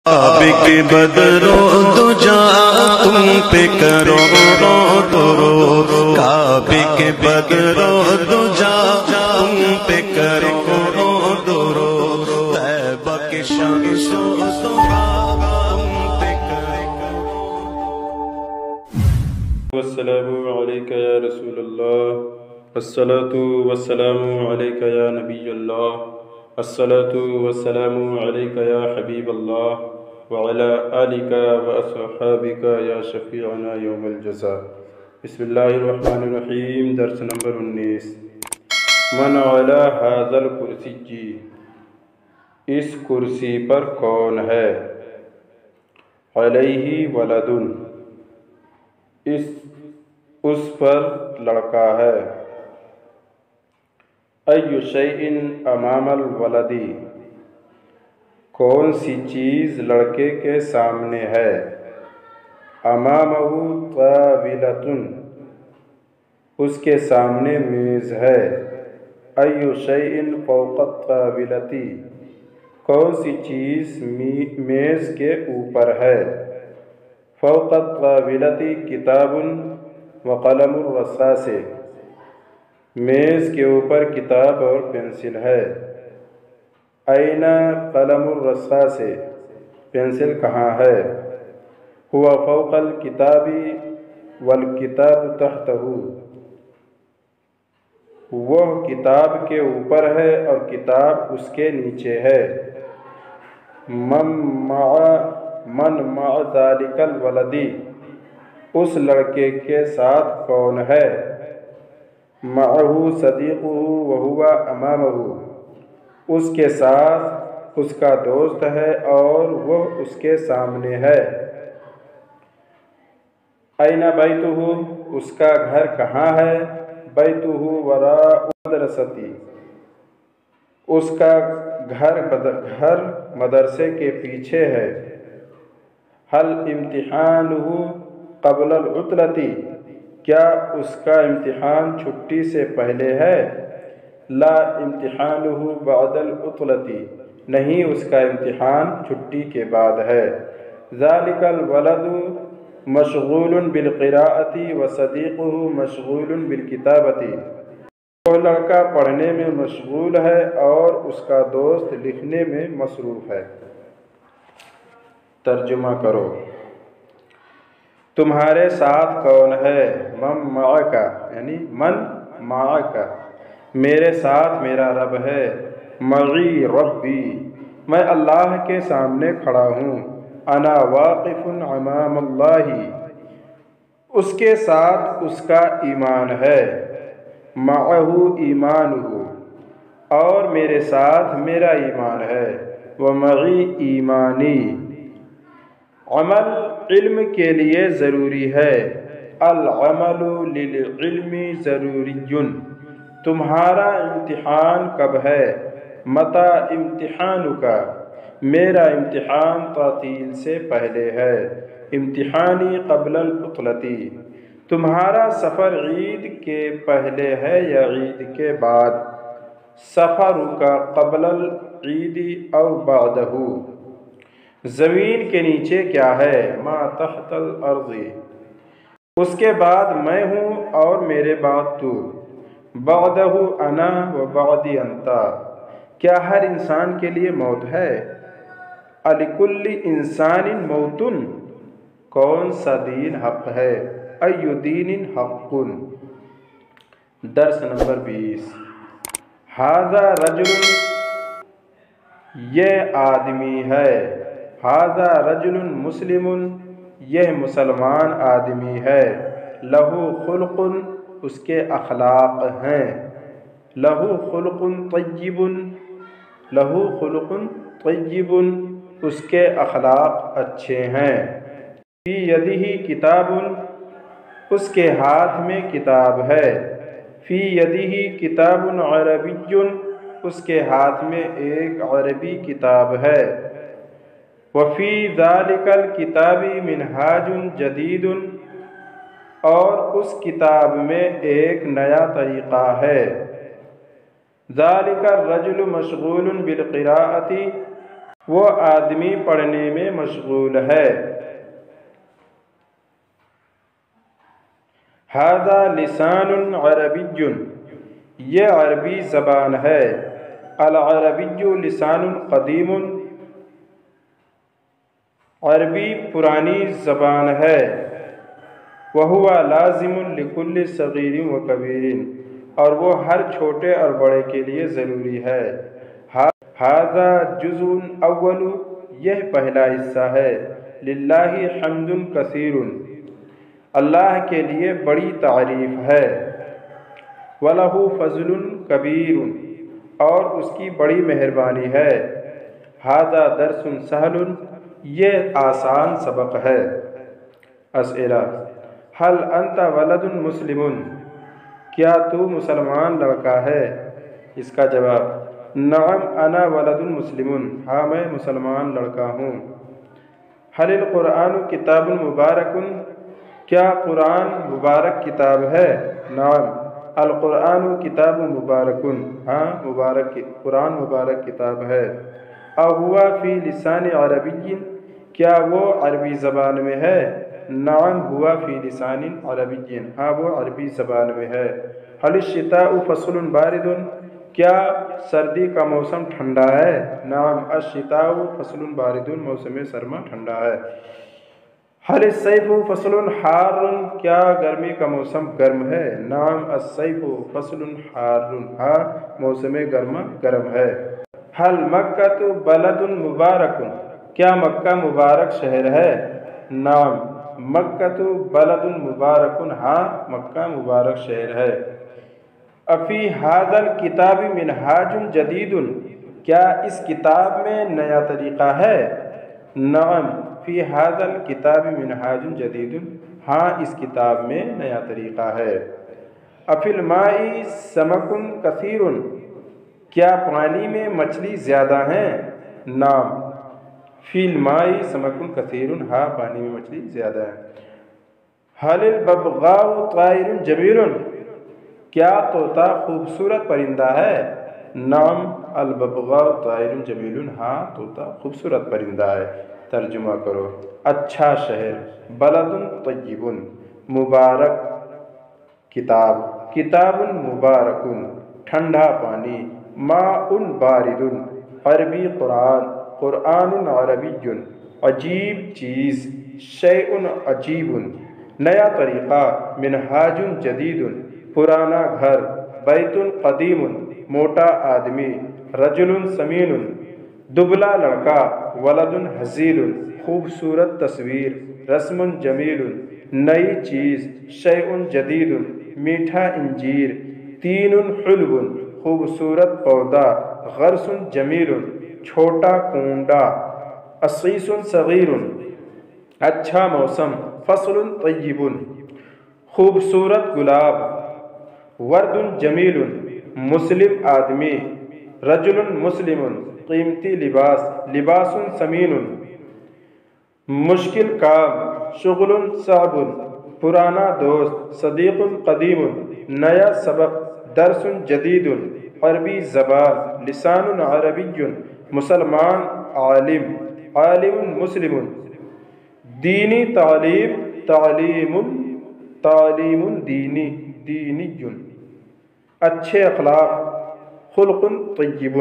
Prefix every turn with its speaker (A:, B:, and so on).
A: کعبے کے بدرو دجا تم پہ کرو درود، کعبے کے بدرو دجا تم پہ کرو درود، طیبہ کے شمس و ضحیٰ تم پہ کرو۔
B: والسلام علیک یا رسول اللہ، الصلاۃ والسلام علیک یا نبی اللہ، الصلاۃ والسلام علیک یا حبیب اللہ، وعلی آلک واصحابک یا شفیعنا یوم الجزاء۔ بسم اللہ الرحمن الرحیم۔ درس نمبر 19۔ من علی ھذا الکرسی، اس کرسی پر کون ہے؟ علیہ ولد، اس پر لڑکا ہے۔ ای شیء امام الولد، کون سی چیز لڑکے کے سامنے ہے؟ امامہ طاولۃ، اس کے سامنے میز ہے۔ ای شیء فوق الطاولۃ، کون سی چیز میز کے اوپر ہے؟ فوق الطاولۃ کتاب وقلم الرصاص، میز کے اوپر کتاب اور پینسل ہے۔ این قلم الرصاص، پینسل کہاں ہے؟ هو فوق الکتاب والکتاب تحتہ، وہ کتاب کے اوپر ہے اور کتاب اس کے نیچے ہے۔ من مع ذلک الولد، اس لڑکے کے ساتھ کون ہے؟ معہ صدیقہ وہو امامہ، اس کے ساتھ اس کا دوست ہے اور وہ اس کے سامنے ہے۔ این بیتہ، اس کا گھر کہاں ہے؟ بیتہ وراء المدرسۃ، اس کا گھر مدرسے کے پیچھے ہے۔ هل امتحانہ قبل العطلۃ، کیا اس کا امتحان چھٹی سے پہلے ہے؟ لا امتحانہ بعد العطلۃ، نہیں اس کا امتحان چھٹی کے بعد ہے۔ ذلک الولد مشغول بالقراءۃ وصدیقہ مشغول بالکتابۃ، وہ لڑکا پڑھنے میں مشغول ہے اور اس کا دوست لکھنے میں مصروف ہے۔ ترجمہ کرو۔ تمہارے ساتھ کون ہے؟ من معک، یعنی من معک، میرے ساتھ میرا رب ہے۔ معی ربی، میں اللہ کے سامنے کھڑا ہوں۔ انا واقف امام اللہ، اس کے ساتھ اس کا ایمان ہے۔ معہ ایمانہ، اور میرے ساتھ میرا ایمان ہے۔ ومعی ایمانی، عمل علم کے لیے ضروری ہے۔ العمل للعلم ضروری، تمہارا امتحان کب ہے؟ متی امتحانک، میرا امتحان تعطیل سے پہلے ہے۔ امتحانی قبل العطلۃ، تمہارا سفر عید کے پہلے ہے یا عید کے بعد؟ سفرک قبل العید او بعدہ، زمین کے نیچے کیا ہے؟ ما تحت الارض، اس کے بعد میں ہوں اور میرے بعد تو۔ بعدہ انا و بعدی انت، کیا ہر انسان کے لیے موت ہے؟ لکل انسان موت، کون سا دین حق ہے؟ ای دین حق۔ درس نمبر 20۔ ھذا رجل، یہ آدمی ہے۔ ھذا رجل مسلم، یہ مسلمان آدمی ہے۔ لہ خلق، اس کے اخلاق ہیں۔ لہ خلق طیب، لہ خلق طیب، اس کے اخلاق اچھے ہیں۔ فی یدہ کتاب، اس کے ہاتھ میں کتاب ہے۔ فی یدہ کتاب عربی، اس کے ہاتھ میں ایک عربی کتاب ہے۔ وفی ذلک الکتاب منہاج جدید، اور اس کتاب میں ایک نیا طریقہ ہے۔ ذلک الرجل مشغول بالقراءۃ، وہ آدمی پڑھنے میں مشغول ہے۔ ھذا لسان عربی، یہ عربی زبان ہے۔ العربی لسان قدیم، عربی پرانی زبان ہے۔ وہو لازم لکل صغیر و کبیر، اور وہ ہر چھوٹے اور بڑے کے لیے ضروری ہے۔ ھذا جزء اول، یہ پہلا حصہ ہے۔ للہ حمد کثیر، اللہ کے لیے بڑی تعریف ہے۔ وَلَهُ فضل کبیر، اور اس کی بڑی مہربانی ہے۔ ھذا درس سہل، یہ آسان سبق ہے۔ اسئلہ: هل انت ولد مسلم، کیا تو مسلمان لڑکا ہے؟ اس کا جواب: نعم انا ولد مسلم، ہاں میں مسلمان لڑکا ہوں۔ هل القرآن کتاب مبارک، کیا قرآن مبارک کتاب ہے؟ نعم القرآن کتاب مبارک، ہاں قرآن مبارک کتاب ہے۔ اہو فی لسان عربی، کیا وہ عربی زبان میں ہے؟ نعم ہوا فی لسان عربی، ہاں وہ عربی زبان میں ہے۔ هل الشتاء فصل بارد، کیا سردی کا موسم ٹھنڈا ہے؟ نعم الشتاء فصل بارد، موسم سرما ٹھنڈا ہے۔ هل الصيف فصل حار، کیا گرمی کا موسم گرم ہے؟ نعم الصيف فصل حار، ہاں موسم گرما گرم ہے۔ هل مکہ بلد مبارک، کیا مکہ مبارک شہر ہے؟ نعم مکہ بلد مبارک، ہاں مکہ مبارک شہر ہے۔ افی ھذا الکتاب منہاج جدید، کیا اس کتاب میں نیا طریقہ ہے؟ نعم فی ھذا الکتاب منہاج جدید، ہاں اس کتاب میں نیا طریقہ ہے۔ افی الماء سمک کثیر، کیا پانی میں مچھلی زیادہ ہیں؟ نعم فی الماء سمک کثیر، ہاں پانی میں مچھلی زیادہ ہے۔ هل الببغاء طائر جمیل، کیا طوطا خوبصورت پرندہ ہے؟ نعم الببغاء طائر جمیل، ہاں طوطا خوبصورت پرندہ ہے۔ ترجمہ کرو۔ اچھا شہر، بلد طیب، مبارک کتاب، کتاب مبارک، ٹھنڈا پانی، ماء بارد، عربی قرآن، قرآن عربی، عجیب چیز، شیء عجیب، نیا طریقہ، منہاج جدید، پرانا گھر، بیت قدیم، موٹا آدمی، رجل سمین، دبلا لڑکا، ولد حزین، خوبصورت تصویر، رسم جمیل، نئی چیز، شیء جدید، میٹھا انجیر، تین حلو، خوبصورت پودا، غرس جمیل، چھوٹا کونڈا، عصیص صغیر، اچھا موسم، فصل طیب، خوبصورت گلاب، ورد جمیل، مسلم آدمی، رجل مسلم، قیمتی لباس، لباس ثمین، مشکل کام، شغل صعب، پرانا دوست، صدیق قدیم، نیا سبق، درس جدید، عربی زبان، لسان عربی، مسلمان عالم، عالم مسلم، دینی تعلیم، تعلیم دینی، اچھے اخلاق، خلق طیب۔